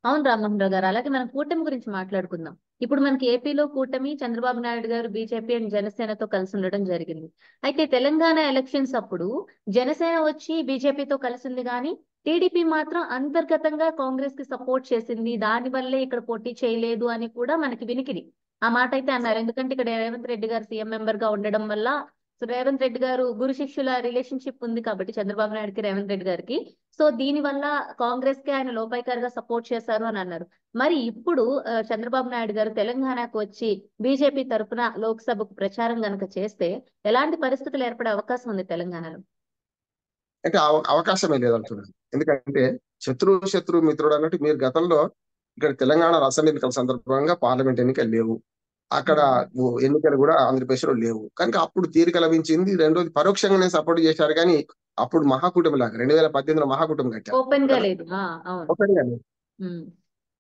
అవును రామ్మోహన్ రావు గారు. అలాగే మనం కూటమి గురించి మాట్లాడుకుందాం. ఇప్పుడు మనకి ఏపీలో కూటమి చంద్రబాబు నాయుడు గారు బీజేపీ అండ్ జనసేనతో కలిసి ఉండడం జరిగింది. అయితే తెలంగాణ ఎలక్షన్స్ అప్పుడు జనసేన వచ్చి బీజేపీతో కలిసింది కానీ టీడీపీ మాత్రం అంతర్గతంగా కాంగ్రెస్ కి సపోర్ట్ చేసింది. దాని వల్లే ఇక్కడ పోటీ చేయలేదు అని కూడా మనకి వినికిడి. ఆ మాట అయితే అన్నారు. ఎందుకంటే ఇక్కడ రేవంత్ రెడ్డి గారు సీఎం మెంబర్ గా ఉండడం వల్ల, సో రేవంత్ రెడ్డి గారు గురు శిష్యుల రిలేషన్షిప్ ఉంది కాబట్టి చంద్రబాబు నాయుడుకి రేవంత్ రెడ్డి గారికి, సో దీని వల్ల కాంగ్రెస్ కి ఆయన లోపాయికారిగా సపోర్ట్ చేశారు అని అన్నారు. మరి ఇప్పుడు చంద్రబాబు నాయుడు గారు తెలంగాణకు వచ్చి బీజేపీ తరఫున లోక్సభకు ప్రచారం గనక చేస్తే ఎలాంటి పరిస్థితులు ఏర్పడే అవకాశం ఉంది తెలంగాణలో? అంటే అవకాశమే లేదంటున్నాను. ఎందుకంటే శత్రు మిత్రుడు అన్నట్టు మీరు గతంలో ఇక్కడ తెలంగాణ అసెంబ్లీ ఎన్నికల సందర్భంగా పార్లమెంట్ ఎన్నికలు లేవు. అక్కడ ఎన్నికలు కూడా ఆంధ్రప్రదేశ్ లో లేవు. కనుక అప్పుడు తీరిక లభించింది. రెండోది పరోక్షంగానే సపోర్ట్ చేశారు కానీ అప్పుడు మహాకూటమి లాగా 2018లో మహాకూటమి కట్టారు ఓపెన్ గా కదా. లేదు. అవును. ఒకటిగా లేదు.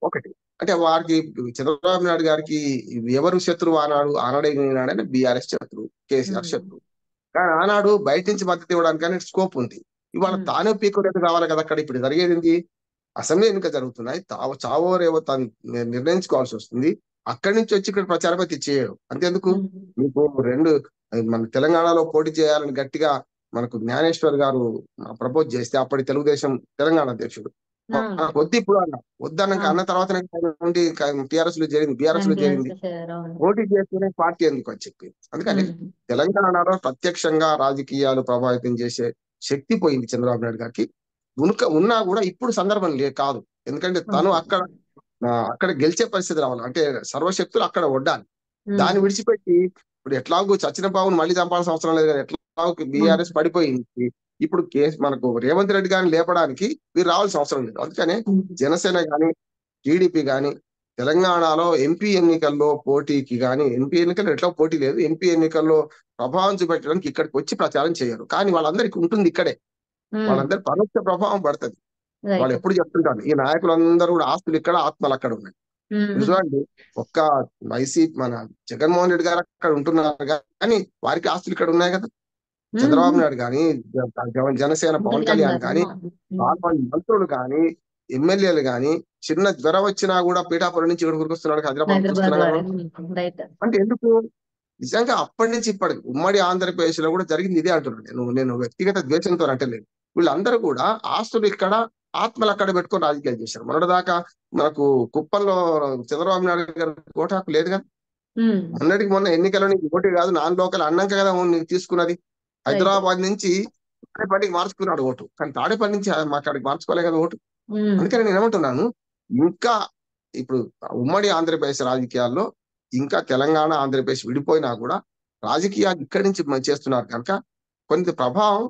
ఒకటి అంటే వారికి చంద్రబాబు నాయుడు గారికి ఎవరు శత్రువు ఆనాడే ఈనాడని బీఆర్ఎస్ శత్రువు, కేసీఆర్ శత్రువు. కానీ ఆనాడు బయట నుంచి మద్దతు ఇవ్వడానికనే స్కోప్ ఉంది. ఇవాళ తానే పీకోలేదు కావాలి కదా. అక్కడ ఇప్పుడు జరిగేది ఏంటి? అసెంబ్లీ ఎన్నిక జరుగుతున్నాయి. చావో రేవో తాను నిర్ణయించుకోవాల్సి వస్తుంది. అక్కడి నుంచి వచ్చి ఇక్కడ ప్రచారం అయితే చేయడు. అంతేందుకు మీకు మన తెలంగాణలో పోటీ చేయాలని గట్టిగా మనకు జ్ఞానేశ్వర్ గారు ప్రపోజ్ చేస్తే అప్పటి తెలుగుదేశం తెలంగాణ అధ్యక్షుడు వద్దు ఇప్పుడు వద్దన్నాక అన్న తర్వాత టిఆర్ఎస్ లో చేరింది, బీఆర్ఎస్ లో చేరింది. పోటీ చేస్తూనే పార్టీ ఎందుకు అని చెప్పి. అందుకని తెలంగాణలో ప్రత్యక్షంగా రాజకీయాలు ప్రభావితం చేసే శక్తి పోయింది చంద్రబాబు నాయుడు గారికి. ఉన్నా కూడా ఇప్పుడు సందర్భం కాదు. ఎందుకంటే తను అక్కడ గెలిచే పరిస్థితి రావాలి అంటే సర్వశక్తులు అక్కడ వడ్డాలి. దాన్ని విడిచిపెట్టి ఇప్పుడు ఎట్లాగూ చచ్చిన బాబుని మళ్ళీ చంపాల్సిన అవసరం లేదు కదా. ఎట్లాగూ బీఆర్ఎస్ పడిపోయింది. ఇప్పుడు మనకు రేవంత్ రెడ్డి గారిని లేపడానికి వీరు రావాల్సిన అవసరం లేదు. అందుకనే జనసేన గాని టీడీపీ గాని తెలంగాణలో ఎంపీ ఎన్నికల్లో పోటీకి గాని, ఎంపీ ఎన్నికల్లో ఎట్లా పోటీ లేదు, ఎంపీ ఎన్నికల్లో ప్రభావం చూపెట్టడానికి ఇక్కడికి వచ్చి ప్రచారం చేయరు. కానీ వాళ్ళందరికీ ఉంటుంది ఇక్కడే. వాళ్ళందరి పరోక్ష ప్రభావం పడుతుంది. వాళ్ళు ఎప్పుడు చెప్తుంటారు ఈ నాయకులందరూ కూడా ఆస్తులు ఇక్కడ, ఆత్మలు అక్కడ ఉన్నాయి. చూడండి, ఒక్క వైసీపీ మన జగన్మోహన్ రెడ్డి గారు అక్కడ ఉంటున్నారు కానీ వారికి ఆస్తులు ఇక్కడ ఉన్నాయి కదా. చంద్రబాబు నాయుడు కానీ, జనసేన పవన్ కళ్యాణ్ కానీ, మంత్రులు కానీ, ఎమ్మెల్యేలు కానీ చిన్న జ్వరం వచ్చినా కూడా పీఠాపురం నుంచి ఇక్కడ గురికొస్తున్నాడు, హైదరాబాద్ చూస్తున్నాడు. అంటే ఎందుకు? నిజంగా అప్పటి నుంచి ఇప్పటికి ఉమ్మడి ఆంధ్రప్రదేశ్ లో కూడా జరిగింది ఇదే అంటున్నాను. నేను వ్యక్తిగత ద్వేషంతో అంటలేదు. వీళ్ళందరూ కూడా ఆస్తులు ఇక్కడ, ఆత్మలు అక్కడ పెట్టుకొని రాజకీయాలు చేశారు. మొన్నటిదాకా మనకు కుప్పంలో చంద్రబాబు నాయుడు గారు ఓటు హక్కు లేదు కదా. మొన్న ఎన్నికల్లో నీకు ఓటు కాదు, నాన్ లోకల్ అన్నాక కదా తీసుకున్నది. హైదరాబాద్ నుంచి తాడేపల్లికి మార్చుకున్నాడు ఓటు, కానీ తాడేపల్లి నుంచి అక్కడికి మార్చుకోలే కదా ఓటు. అందుకని నేను ఏమంటున్నాను, ఇంకా ఇప్పుడు ఉమ్మడి ఆంధ్రప్రదేశ్ రాజకీయాల్లో ఇంకా తెలంగాణ ఆంధ్రప్రదేశ్ విడిపోయినా కూడా రాజకీయాలు ఇక్కడి నుంచి చేస్తున్నారు కనుక కొంత ప్రభావం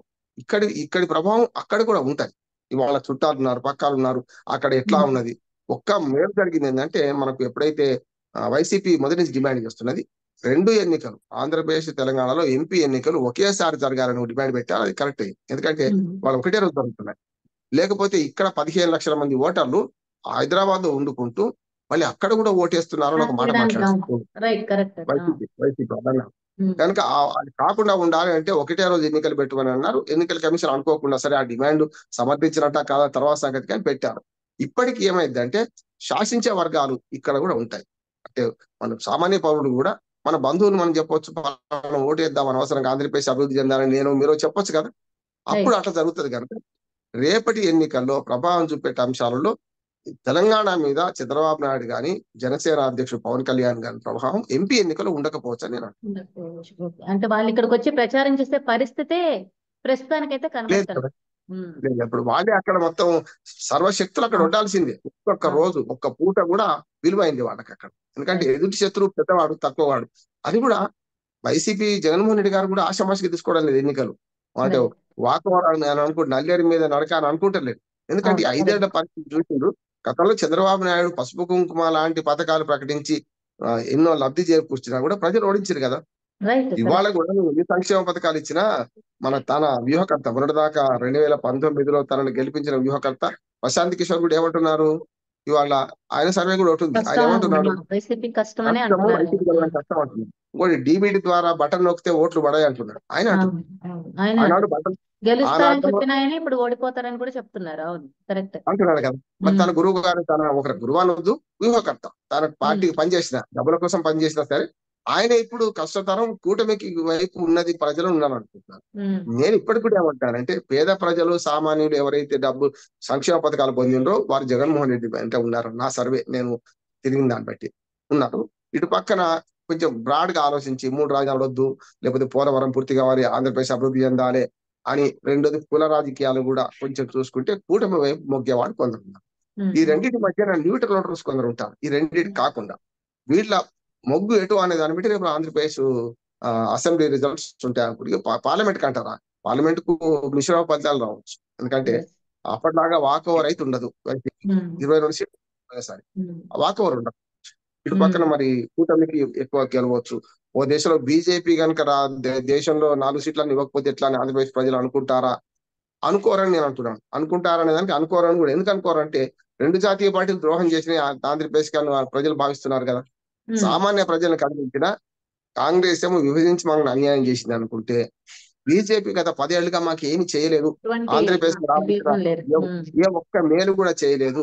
ఇక్కడి ప్రభావం అక్కడ కూడా ఉంటది. ఇవాళ చుట్టాలు ఉన్నారు, పక్కాలు ఉన్నారు, అక్కడ ఎట్లా ఉన్నది. ఒక్క మేలు జరిగింది ఏంటంటే మనకు ఎప్పుడైతే వైసీపీ మొదటి నుంచి డిమాండ్ చేస్తున్నది 2 ఎన్నికలు ఆంధ్రప్రదేశ్ తెలంగాణలో ఎంపీ ఎన్నికలు ఒకేసారి జరగాలని డిమాండ్ పెట్టారు. అది కరెక్ట్ అయింది. ఎందుకంటే వాళ్ళు ఒకటే రోజు జరుగుతున్నాయి. లేకపోతే ఇక్కడ 15 లక్షల మంది ఓటర్లు హైదరాబాద్ లో వండుకుంటూ మళ్ళీ అక్కడ కూడా ఓటేస్తున్నారు అని ఒక మాట మాట్లాడుతున్నారు వైసీపీ అన్నారు. కనుక అది కాకుండా ఉండాలి అంటే ఒకటే రోజు ఎన్నికలు పెట్టమని అన్నారు. ఎన్నికల కమిషన్ అనుకోకుండా సరే ఆ డిమాండ్ సమర్థించినట్ట కాదా తర్వాత సంగతి కానీ పెట్టారు. ఇప్పటికి ఏమైందంటే శాసించే వర్గాలు ఇక్కడ కూడా ఉంటాయి. అంటే మన సామాన్య పౌరుడు కూడా మన బంధువులు మనం చెప్పొచ్చు, ఓటేద్దాం అనవసరంగా ఆంధ్రప్రదేశ్ అభివృద్ధి చెందాలని నేను మీరు చెప్పొచ్చు కదా. అప్పుడు అట్లా జరుగుతుంది కనుక రేపటి ఎన్నికల్లో ప్రభావం చూపెట్టే అంశాలలో తెలంగాణ మీద చంద్రబాబు నాయుడు గాని, జనసేన అధ్యక్షుడు పవన్ కళ్యాణ్ గారి ప్రభావం ఎంపీ ఎన్నికలు ఉండకపోవచ్చు అని నేను అంటే వాళ్ళు ఇక్కడికి వచ్చి ప్రచారం చేసే పరిస్థితే ప్రస్తుతానికైతే కనబడతారు. ఇప్పుడు వాళ్ళే అక్కడ మొత్తం సర్వశక్తులు అక్కడ ఉండాల్సిందే. ఒక్కొక్క రోజు ఒక్క పూట కూడా విలువైంది వాళ్ళకి అక్కడ. ఎందుకంటే ఎదుటి శత్రువు పెద్దవాడు, తక్కువవాడు. అది కూడా వైసీపీ జగన్మోహన్ రెడ్డి గారు కూడా ఆషామాషిగా తీసుకోవడం లేదు ఎన్నికలు. అంటే వాతావరణం అని అనుకుంటే నల్లేరు మీద నడక అని అనుకుంటలేదు. ఎందుకంటే 5 ఏళ్ల పరిస్థితి చూసిండు. గతంలో చంద్రబాబు నాయుడు పసుపు కుంకుమ లాంటి పథకాలు ప్రకటించి ఎన్నో లబ్ధి చేకూర్చినా కూడా ప్రజలు ఓడించారు కదా. ఇవాళ కూడా ఎన్ని సంక్షేమ పథకాలు ఇచ్చినా తన వ్యూహకర్త మొన్నటిదాకా 2019లో తనను గెలిపించిన వ్యూహకర్త ప్రశాంత్ కిషోర్ కూడా ఏమంటున్నారు, ఇవాళ ఆయన సర్వే కూడా ఉంటుంది. ఆయన ఏమంటున్నాడు, కష్టం అంటున్నారు. ఇంకోటి డిబిడి ద్వారా బటన్ నొక్కితే ఓట్లు పడాయి అంటున్నాడు. ఆయన అంటున్నాడు. ఆయన ఆనాడు బటన్ గెలుస్తారని ఆనాడు చెప్పిన ఆయన ఇప్పుడు ఓడిపోతారని కూడా చెప్తున్నారు. అవును, కరెక్ట్. అంటున్నాడు కదా. మరి తన గురువు గారు, తన ఒక గురువు అనొద్దు, వ్యూహకర్త, తన పార్టీకి పనిచేసిన, డబ్బుల కోసం పనిచేసినా సరే ఆయన ఇప్పుడు కష్టతరం కూటమికి వైపు ఉన్నది ప్రజలు ఉన్నాను అనుకుంటున్నారు. నేను ఇప్పటికి కూడా ఏమంటానంటే పేద ప్రజలు, సామాన్యులు ఎవరైతే డబ్బు సంక్షేమ పథకాలు పొందిండ్రో వారు జగన్మోహన్ రెడ్డి అంటే ఉన్నారు. నా సర్వే నేను తిరిగిన దాన్ని బట్టి ఉన్నారు. ఇటు పక్కన కొంచెం బ్రాడ్ గా ఆలోచించి 3 రాజధానులు వద్దు, లేకపోతే పోలవరం పూర్తి కావాలి, ఆంధ్రప్రదేశ్ అభివృద్ధి చెందాలి అని, రెండోది కుల రాజకీయాలు కూడా కొంచెం చూసుకుంటే కూటమి వైపు మొగ్గేవాడు కొందరు ఉన్నారు. ఈ రెండింటి మధ్యన న్యూట్రల్ ఓటర్స్ కొందరు ఉంటారు. ఈ రెండింటి కాకుండా వీళ్ళ మొగ్గు ఎటు అనే దాన్ని బట్టి రేపు ఆంధ్రప్రదేశ్ అసెంబ్లీ రిజల్ట్స్ ఉంటాయి అనుకుంటే పార్లమెంట్ కి అంటారా, పార్లమెంట్ కు మిశ్రమ ఫలితాలు రావచ్చు. ఎందుకంటే అప్పటిలాగా వాక్ ఓవర్ అయితే ఉండదు. 22 సీట్లు సారీ వాక్ ఓవర్ ఉండదు. ఇటు పక్కన మరి కూటమికి ఎక్కువ గెలవచ్చు. ఓ దేశంలో బీజేపీ కనుక దేశంలో 4 సీట్లను ఇవ్వకపోతే ఎట్లా అని ఆంధ్రప్రదేశ్ ప్రజలు అనుకుంటారా? అనుకోరని నేను అంటున్నాను. అనుకుంటారనే దానికి అనుకోరని కూడా ఎందుకు అనుకోరంటే 2 జాతీయ పార్టీలు ద్రోహం చేసిన ఆంధ్రప్రదేశ్ ప్రజలు భావిస్తున్నారు కదా. సామాన్య ప్రజలను కదిలించిన కాంగ్రెస్ ఏమో విభజించి మనకు అన్యాయం చేసింది అనుకుంటే, బీజేపీ గత 10 ఏళ్లుగా మాకు ఏమి చేయలేదు, ఆంధ్రప్రదేశ్ ఏ ఒక్క మేలు కూడా చేయలేదు,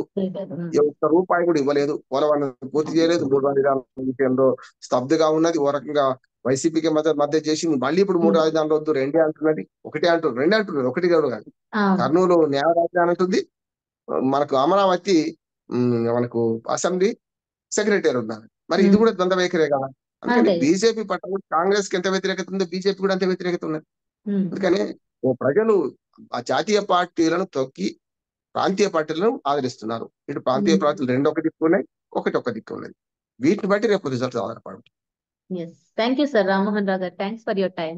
ఏ ఒక్క రూపాయి కూడా ఇవ్వలేదు, పోలవరం పూర్తి చేయలేదు, 3 రాజధానుల విషయంలో స్తబ్దుగా ఉన్నది. ఓ రకంగా వైసీపీకి మద్దతు చేసింది. మళ్ళీ ఇప్పుడు 3 రాజధానులు వద్దు, 2 అంటున్నది, 1 అంటున్నారు, 2 అంటున్నారు, 1 కాదు. కర్నూలు న్యాయ రాజధాని అంటుంది, మనకు అమరావతి మనకు అసెంబ్లీ సెక్రటరీ ఉన్నారు. మరి ఇది కూడా ద్వంద్వ వైఖరే కదా. అందుకని బీజేపీ పట్ల కాంగ్రెస్ కి ఎంత వ్యతిరేకత ఉందో బీజేపీ కూడా అంత వ్యతిరేకత ఉన్నది. అందుకని ప్రజలు ఆ జాతీయ పార్టీలను తొక్కి ప్రాంతీయ పార్టీలను ఆదరిస్తున్నారు. ఇటు ప్రాంతీయ పార్టీలు 2 ఒక దిక్కు ఉన్నాయి, ఒక దిక్కు ఉన్నది. వీటిని బట్టి రేపు రిజల్ట్స్ ఆధారపడుతుంది. Thank you sir Rammohan Rao గారు. Thanks for your time.